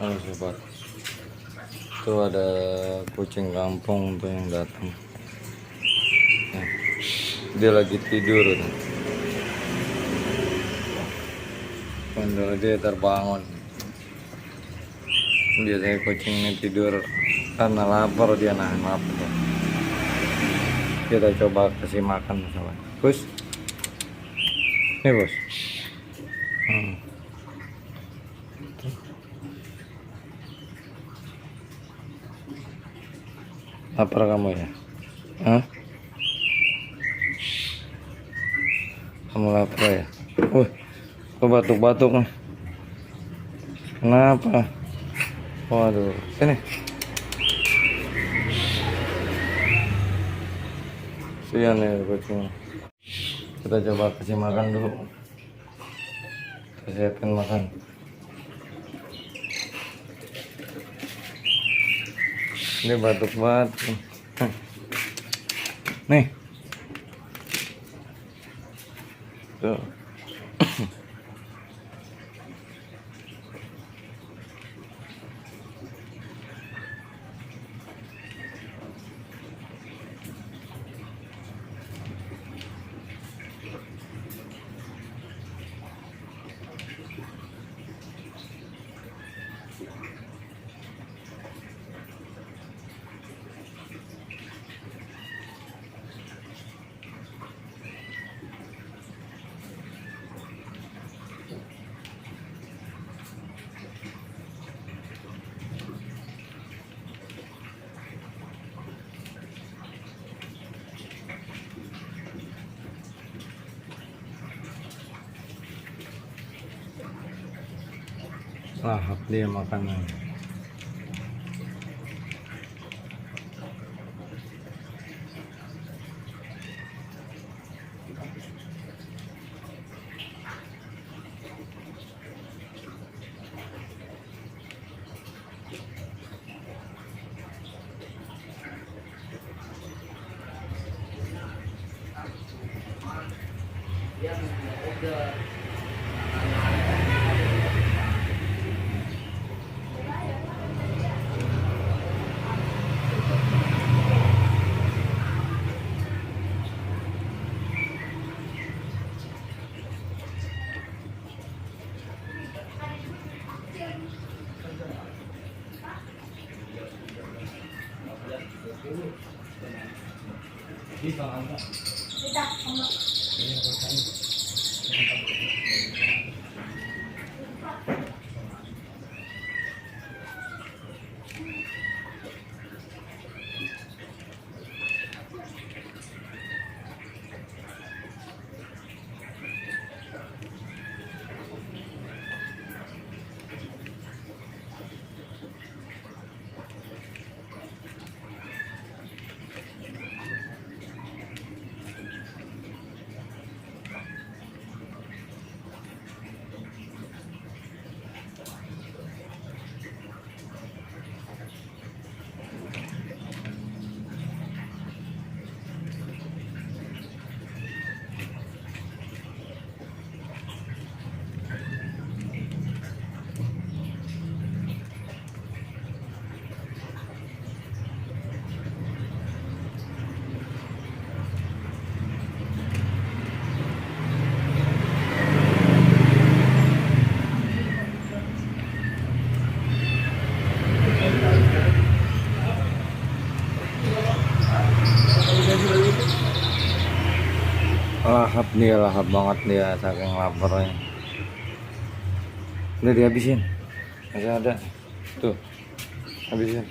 Halo sobat, itu ada kucing kampung tuh yang datang. Nah, dia lagi tidur tuh. Padahal dia terbangun. Biasanya kucing ini tidur karena lapar, dia nahan lapar. Kita coba kasih makan sobat. Bos, nih bos. Hmm. Lapar kamu ya? Hah? Kamu lapar ya? Kok batuk-batuk nih? Kenapa? Waduh, sini. Sian ya kucing. Kita coba kasih makan dulu. Kita siapin makan. Ini batuk-batuk. Nih. Tuh. Lahap dia makanan. Lahap banget dia saking laparnya. Udah dihabisin, masih ada tuh, habisin.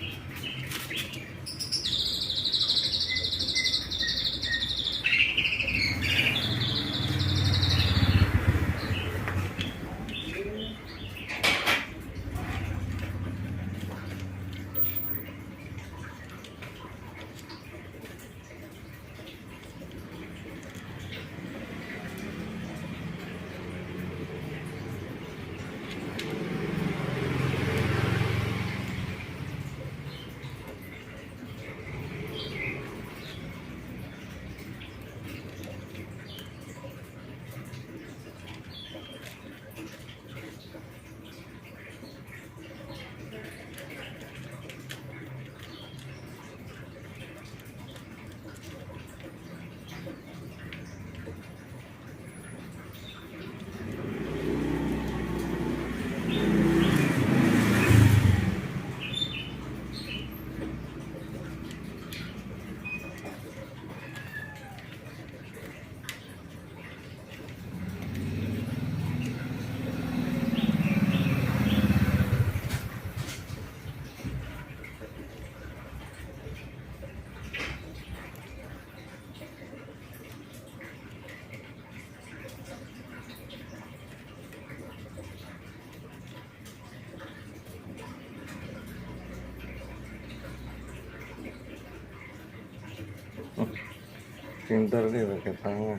Pintar dia pakai tangan.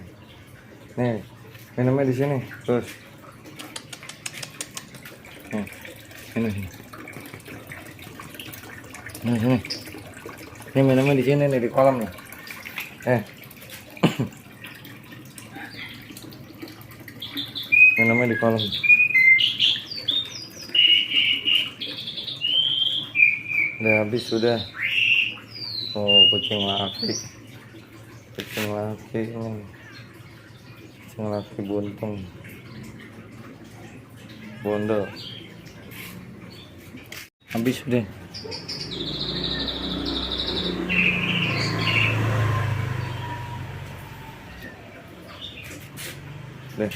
Nih, minumnya di sini, terus. Nih, minum sini. Minum sini. Ini minumnya di sini nih, di kolam nih. Minumnya di kolam. Udah habis sudah. Oh, kucing laki. Kucing laki ini. Kucing laki buntung. Bondol. Habis sudah. Deh.